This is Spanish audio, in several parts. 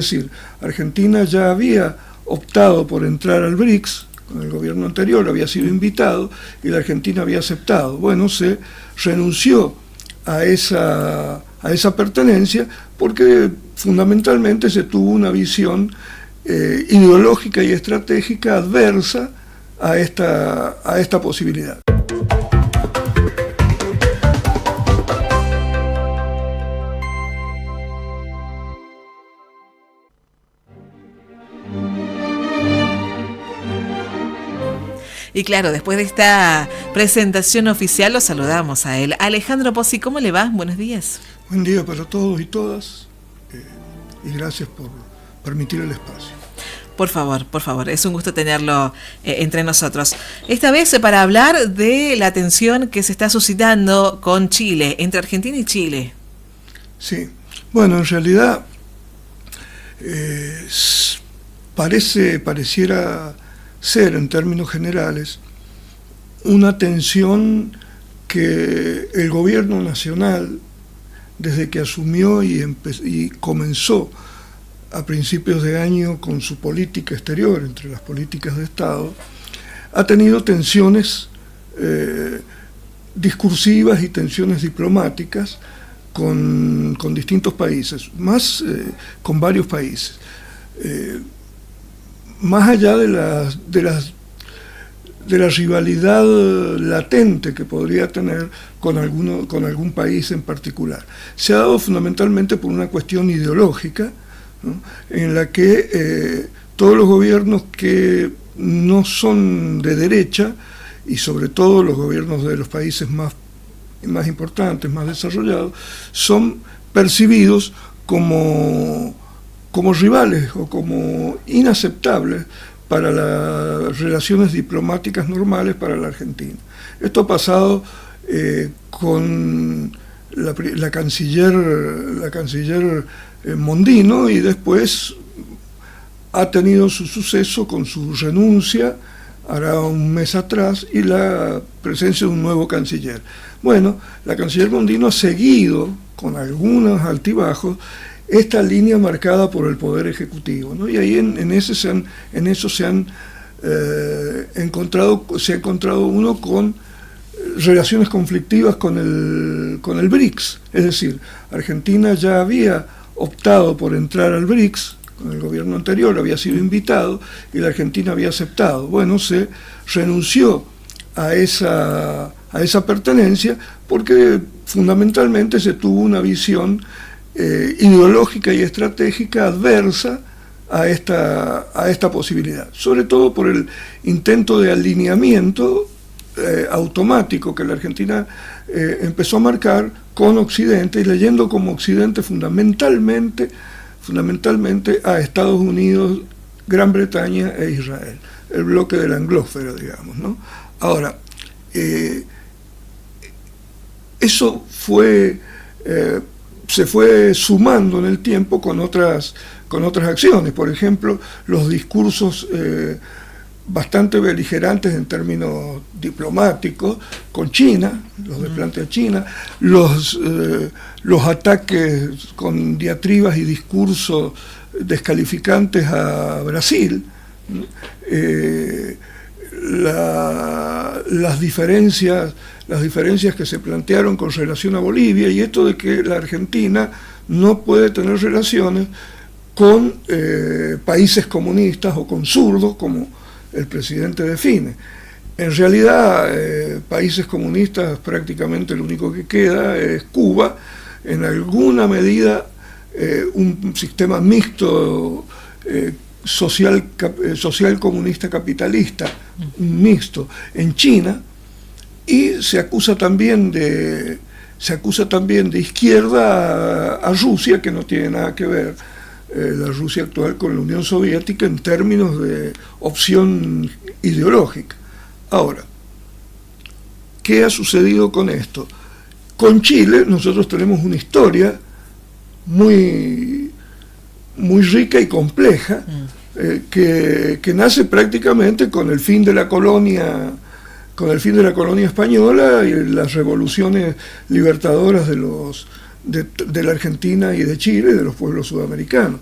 Es decir, Argentina ya había optado por entrar al BRICS, con el gobierno anterior había sido invitado y la Argentina había aceptado. Bueno, se renunció a esa pertenencia porque fundamentalmente se tuvo una visión ideológica y estratégica adversa a esta posibilidad. Y claro, después de esta presentación oficial, lo saludamos a él. Alejandro Pozzi, ¿cómo le va? Buenos días. Buen día para todos y todas, y gracias por permitir el espacio. Por favor, es un gusto tenerlo entre nosotros. Esta vez para hablar de la tensión que se está suscitando con Chile, entre Argentina y Chile. Sí, bueno, en realidad pareciera ser, en términos generales, una tensión que el gobierno nacional, desde que asumió y comenzó a principios de año con su política exterior, entre las políticas de Estado, ha tenido tensiones discursivas y tensiones diplomáticas con distintos países, más con varios países. Más allá de la rivalidad latente que podría tener con algún país en particular. Se ha dado fundamentalmente por una cuestión ideológica, ¿no?, en la que todos los gobiernos que no son de derecha, y sobre todo los gobiernos de los países más importantes, más desarrollados, son percibidos como rivales o como inaceptables para las relaciones diplomáticas normales para la Argentina. Esto ha pasado con la canciller Mondino, y después ha tenido su suceso con su renuncia, hará un mes atrás, y la presencia de un nuevo canciller. Bueno, la canciller Mondino ha seguido, con algunos altibajos, esta línea marcada por el Poder Ejecutivo, ¿no? Y ahí en eso se ha encontrado uno con relaciones conflictivas con el BRICS. Es decir, Argentina ya había optado por entrar al BRICS, con el gobierno anterior había sido invitado y la Argentina había aceptado. Bueno, se renunció a esa pertenencia porque fundamentalmente se tuvo una visión ideológica y estratégica adversa a esta posibilidad, sobre todo por el intento de alineamiento automático que la Argentina empezó a marcar con Occidente, y leyendo como Occidente fundamentalmente a Estados Unidos, Gran Bretaña e Israel, el bloque de la anglósfera, digamos, ¿no? Ahora, eso se fue sumando en el tiempo con otras acciones. Por ejemplo, los discursos bastante beligerantes en términos diplomáticos con China, los desplantes a China, los ataques con diatribas y discursos descalificantes a Brasil, las diferencias que se plantearon con relación a Bolivia, y esto de que la Argentina no puede tener relaciones con países comunistas o con zurdos, como el presidente define. En realidad, países comunistas, prácticamente lo único que queda es Cuba, en alguna medida un sistema mixto, social comunista capitalista, mixto en China, y se acusa también de izquierda a Rusia, que no tiene nada que ver la Rusia actual con la Unión Soviética en términos de opción ideológica. Ahora, ¿qué ha sucedido con esto? Con Chile nosotros tenemos una historia muy rica y compleja, que nace prácticamente con el fin de la colonia española y las revoluciones libertadoras de la Argentina y de Chile, de los pueblos sudamericanos.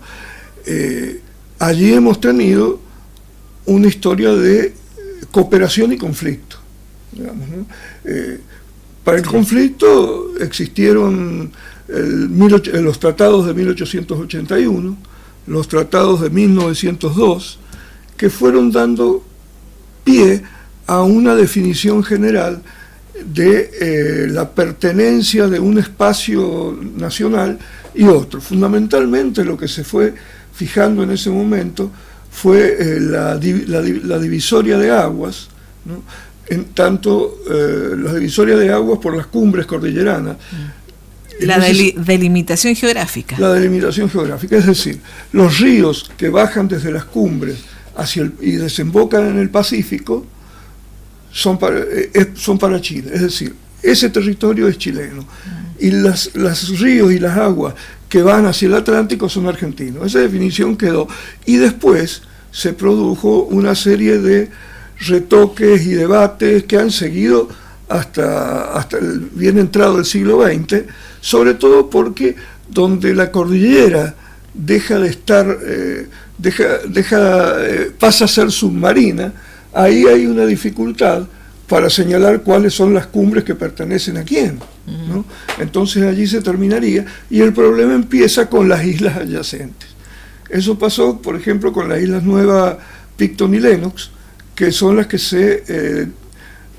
allí hemos tenido una historia de cooperación y conflicto, digamos, ¿no? Para el conflicto existieron los tratados de 1881, los tratados de 1902, que fueron dando pie a una definición general de la pertenencia de un espacio nacional y otro. Fundamentalmente lo que se fue fijando en ese momento fue la divisoria de aguas, ¿no? En tanto la divisoria de aguas por las cumbres cordilleranas. Delimitación geográfica. La delimitación geográfica, es decir, los ríos que bajan desde las cumbres y desembocan en el Pacífico son para Chile, es decir, ese territorio es chileno, y los ríos y las aguas que van hacia el Atlántico son argentinos. Esa definición quedó, y después se produjo una serie de retoques y debates que han seguido hasta el bien entrado el siglo XX, sobre todo porque donde la cordillera deja de estar, pasa a ser submarina, ahí hay una dificultad para señalar cuáles son las cumbres que pertenecen a quién, ¿no? Entonces allí se terminaría, y el problema empieza con las islas adyacentes. Eso pasó, por ejemplo, con las islas Nueva, Picton y Lennox, que son las que se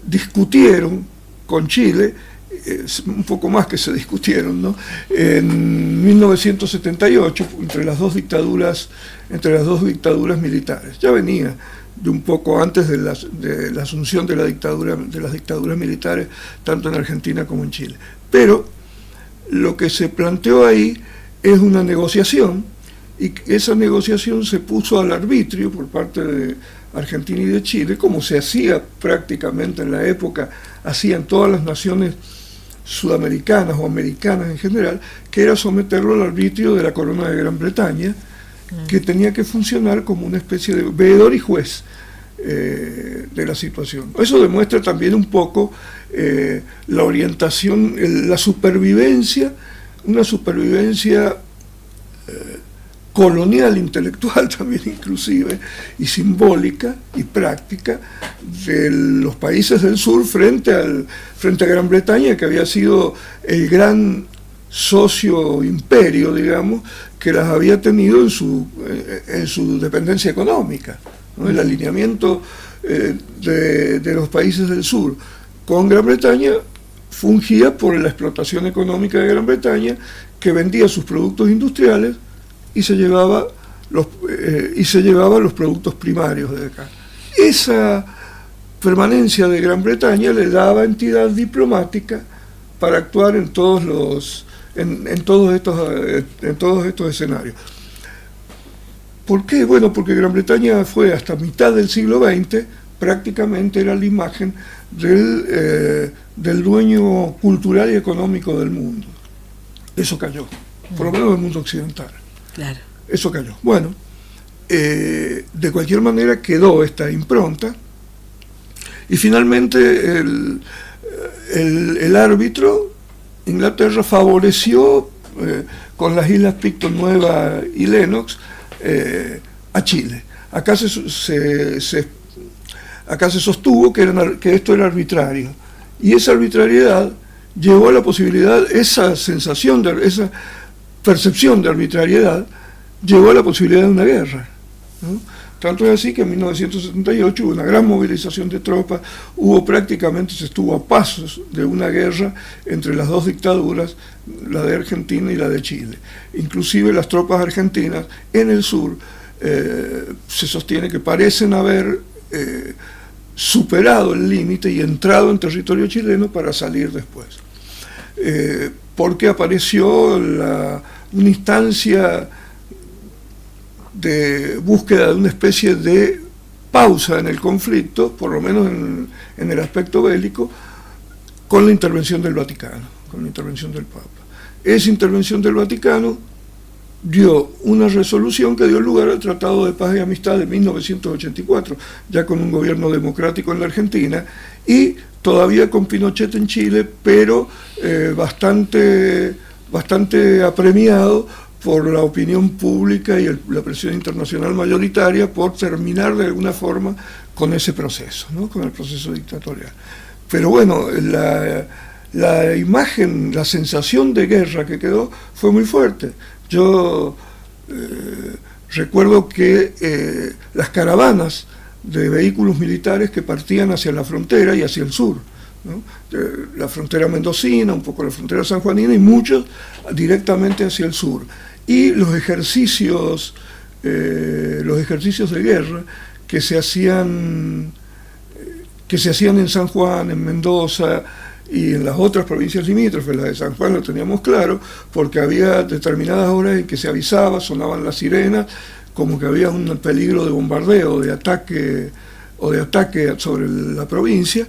discutieron con Chile, un poco más que se discutieron, ¿no? En 1978, entre las dos dictaduras militares. Ya venía de un poco antes de la asunción de las dictaduras militares, tanto en Argentina como en Chile. Pero lo que se planteó ahí es una negociación, y esa negociación se puso al arbitrio por parte de Argentina y de Chile, como se hacía prácticamente en la época, hacían todas las naciones sudamericanas o americanas en general, que era someterlo al arbitrio de la corona de Gran Bretaña, que tenía que funcionar como una especie de veedor y juez de la situación. Eso demuestra también un poco la orientación, la supervivencia, una supervivencia colonial, intelectual también inclusive, y simbólica y práctica de los países del sur frente a Gran Bretaña, que había sido el gran socio imperio, digamos, que las había tenido en su dependencia económica, ¿no? El alineamiento de los países del sur con Gran Bretaña fungía por la explotación económica de Gran Bretaña, que vendía sus productos industriales y se llevaba los productos primarios de acá. Esa permanencia de Gran Bretaña le daba entidad diplomática para actuar en todos estos escenarios. ¿Por qué? Bueno, porque Gran Bretaña fue hasta mitad del siglo XX, prácticamente era la imagen del dueño cultural y económico del mundo. Eso cayó, por lo menos del mundo occidental. Claro. Eso cayó. Bueno, de cualquier manera quedó esta impronta, y finalmente el árbitro, Inglaterra, favoreció con las islas Picton Nueva y Lennox a Chile. Acá se sostuvo que esto era arbitrario, y esa arbitrariedad llevó a la posibilidad, esa percepción de arbitrariedad llevó a la posibilidad de una guerra, ¿no? Tanto es así que en 1978 hubo una gran movilización de tropas, se estuvo a pasos de una guerra entre las dos dictaduras, la de Argentina y la de Chile. Inclusive las tropas argentinas en el sur se sostiene que parecen haber superado el límite y entrado en territorio chileno para salir después. Porque apareció una instancia de búsqueda de una especie de pausa en el conflicto, por lo menos en el aspecto bélico, con la intervención del Vaticano, con la intervención del Papa. Esa intervención del Vaticano dio una resolución que dio lugar al Tratado de Paz y Amistad de 1984, ya con un gobierno democrático en la Argentina, y todavía con Pinochet en Chile, pero bastante apremiado por la opinión pública y la presión internacional mayoritaria por terminar de alguna forma con ese proceso, ¿no? Con el proceso dictatorial. Pero bueno, la imagen, la sensación de guerra que quedó fue muy fuerte. Yo recuerdo que las caravanas de vehículos militares que partían hacia la frontera y hacia el sur, ¿no? La frontera mendocina, un poco la frontera sanjuanina y muchos directamente hacia el sur. Y los ejercicios de guerra que se hacían en San Juan, en Mendoza y en las otras provincias limítrofes. La de San Juan lo teníamos claro, porque había determinadas horas en que se avisaba, sonaban las sirenas, como que había un peligro de bombardeo, de ataque sobre la provincia,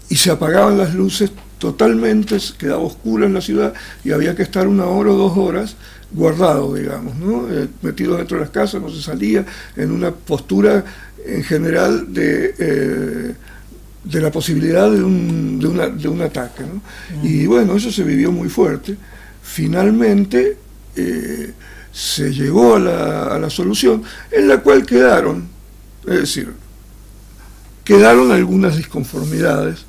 y se apagaban las luces totalmente, quedaba oscura en la ciudad y había que estar 1 hora o 2 horas guardado, digamos, ¿no? Metido dentro de las casas, no se salía, en una postura en general de la posibilidad de un ataque, ¿no? Y bueno, eso se vivió muy fuerte. Finalmente se llegó a la solución, en la cual quedaron algunas disconformidades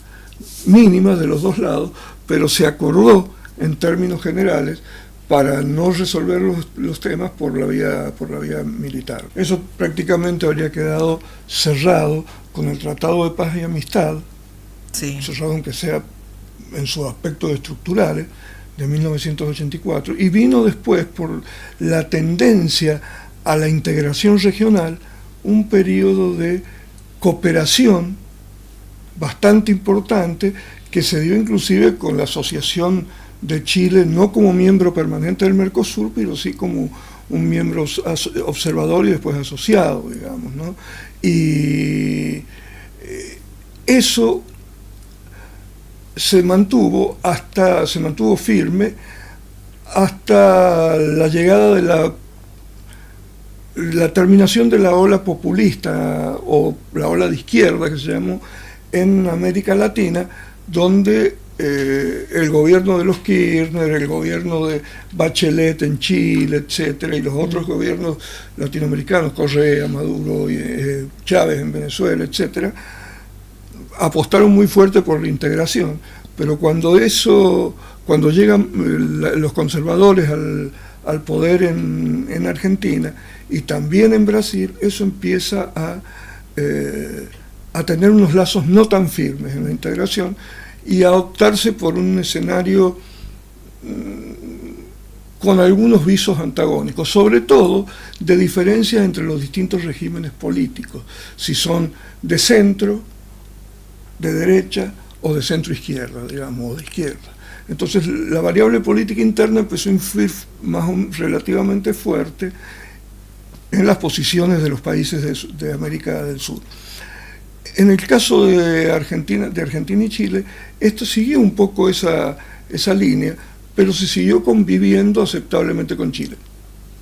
mínimas de los dos lados, pero se acordó en términos generales para no resolver los temas por la vía militar. Eso prácticamente habría quedado cerrado con el Tratado de Paz y Amistad, sí, cerrado aunque sea en sus aspectos estructurales, de 1984, y vino después, por la tendencia a la integración regional, un periodo de cooperación bastante importante que se dio inclusive con la Asociación de Chile, no como miembro permanente del Mercosur, pero sí como un miembro observador y después asociado, digamos, ¿no? Y eso se mantuvo firme hasta la llegada de la terminación de la ola populista o la ola de izquierda que se llamó en América Latina, donde el gobierno de los Kirchner, el gobierno de Bachelet en Chile, etcétera, y los otros gobiernos latinoamericanos, Correa, Maduro, Chávez en Venezuela, etcétera, apostaron muy fuerte por la integración. Pero cuando llegan los conservadores al poder en Argentina y también en Brasil, eso empieza a tener unos lazos no tan firmes en la integración y a optarse por un escenario con algunos visos antagónicos, sobre todo de diferencias entre los distintos regímenes políticos, si son de centro, de derecha o de centro-izquierda, digamos, o de izquierda. Entonces la variable política interna empezó a influir relativamente fuerte en las posiciones de los países de América del Sur. En el caso de Argentina y Chile, esto siguió un poco esa línea, pero se siguió conviviendo aceptablemente con Chile.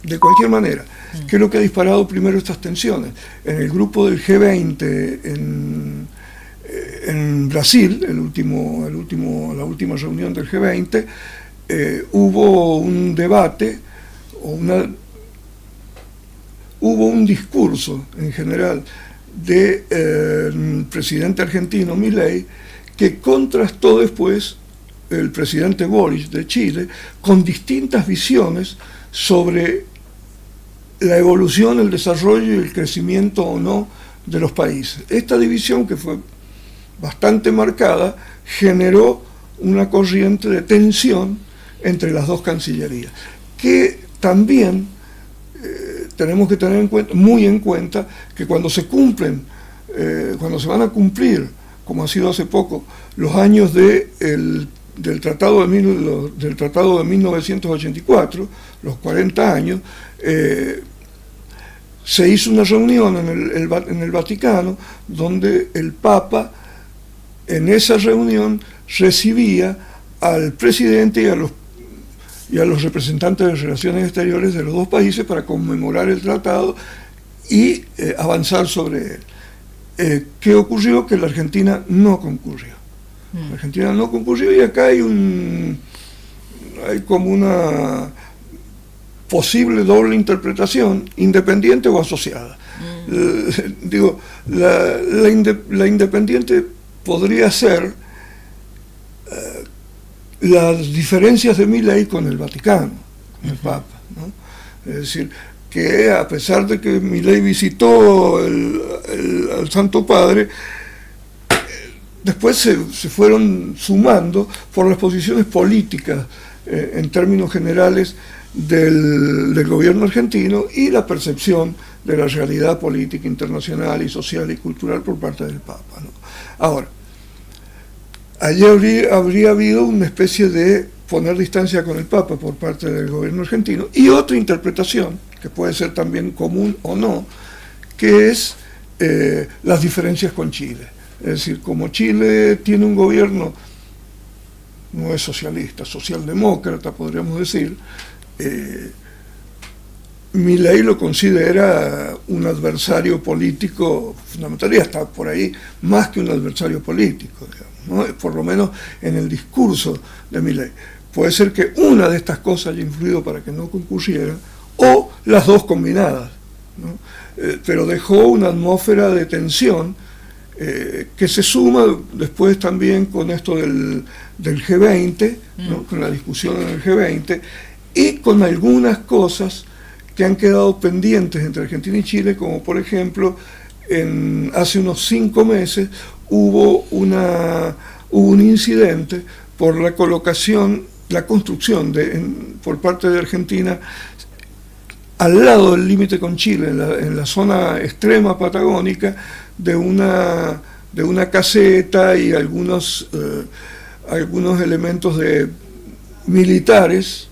De cualquier manera, ¿qué es lo que ha disparado primero estas tensiones? En el grupo del G20 en Brasil, la última reunión del G20, hubo un debate, hubo un discurso en general del presidente argentino Milei, que contrastó después el presidente Boric de Chile con distintas visiones sobre la evolución, el desarrollo y el crecimiento o no de los países. Esta división, que fue bastante marcada, generó una corriente de tensión entre las dos cancillerías, que también tenemos que tener muy en cuenta que cuando se van a cumplir, como ha sido hace poco, los años del Tratado de 1984, los 40 años, se hizo una reunión en el Vaticano, donde el Papa en esa reunión recibía al presidente y a los representantes de relaciones exteriores de los dos países para conmemorar el tratado y avanzar sobre él. ¿Qué ocurrió? Que la Argentina no concurrió. La Argentina no concurrió y acá hay como una posible doble interpretación, independiente o asociada. Digo, la independiente podría ser las diferencias de Milei con el Vaticano, con el Papa, ¿no? Es decir, que a pesar de que Milei visitó al Santo Padre, después se fueron sumando por las posiciones políticas en términos generales del gobierno argentino y la percepción de la realidad política internacional y social y cultural por parte del Papa, ¿no? Ahora, allí habría habido una especie de poner distancia con el Papa por parte del gobierno argentino y otra interpretación, que puede ser también común o no, que es las diferencias con Chile. Es decir, como Chile tiene un gobierno, no es socialista, socialdemócrata, podríamos decir, Milei lo considera un adversario político fundamental y hasta por ahí más que un adversario político, digamos, ¿no? Por lo menos en el discurso de Milei. Puede ser que una de estas cosas haya influido para que no concurriera, o las dos combinadas, ¿no? Pero dejó una atmósfera de tensión que se suma después también con esto del G20, ¿no? Con la discusión en el G20, y con algunas cosas que han quedado pendientes entre Argentina y Chile, como por ejemplo, hace unos 5 meses hubo un incidente por la construcción por parte de Argentina al lado del límite con Chile, en la zona extrema patagónica, de una caseta y algunos elementos militares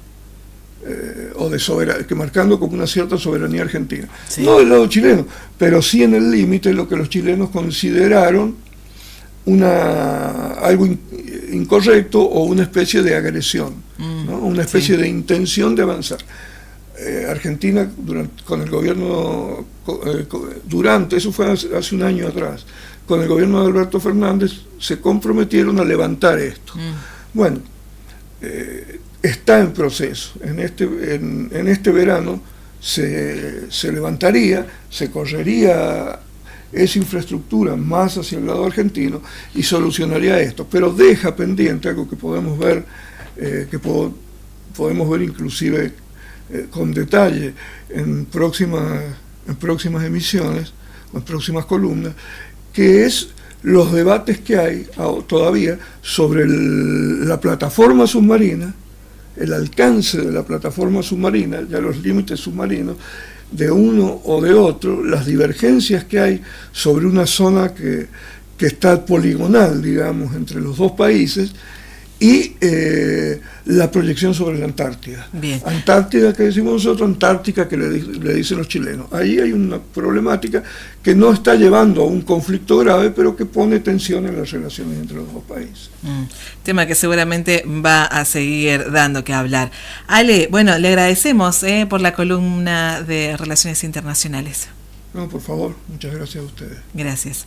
que marcando como una cierta soberanía argentina. Sí. No del lado chileno, pero sí en el límite lo que los chilenos consideraron algo incorrecto o una especie de agresión, ¿no? Una especie de intención de avanzar. Argentina con el gobierno eso fue hace un año atrás, con el gobierno de Alberto Fernández se comprometieron a levantar esto. Bueno, está en proceso. En este verano se levantaría, se correría esa infraestructura más hacia el lado argentino y solucionaría esto, pero deja pendiente algo que podemos ver, podemos ver inclusive con detalle en próximas emisiones, en próximas columnas, que es los debates que hay todavía sobre la plataforma submarina, el alcance de la plataforma submarina, ya los límites submarinos de uno o de otro, las divergencias que hay sobre una zona que está poligonal, digamos, entre los dos países, y la proyección sobre la Antártida. Bien. Antártida que decimos nosotros, Antártica que le dicen los chilenos. Ahí hay una problemática que no está llevando a un conflicto grave, pero que pone tensión en las relaciones entre los dos países. Tema que seguramente va a seguir dando que hablar. Ale, bueno, le agradecemos por la columna de Relaciones Internacionales. No, por favor, muchas gracias a ustedes. Gracias.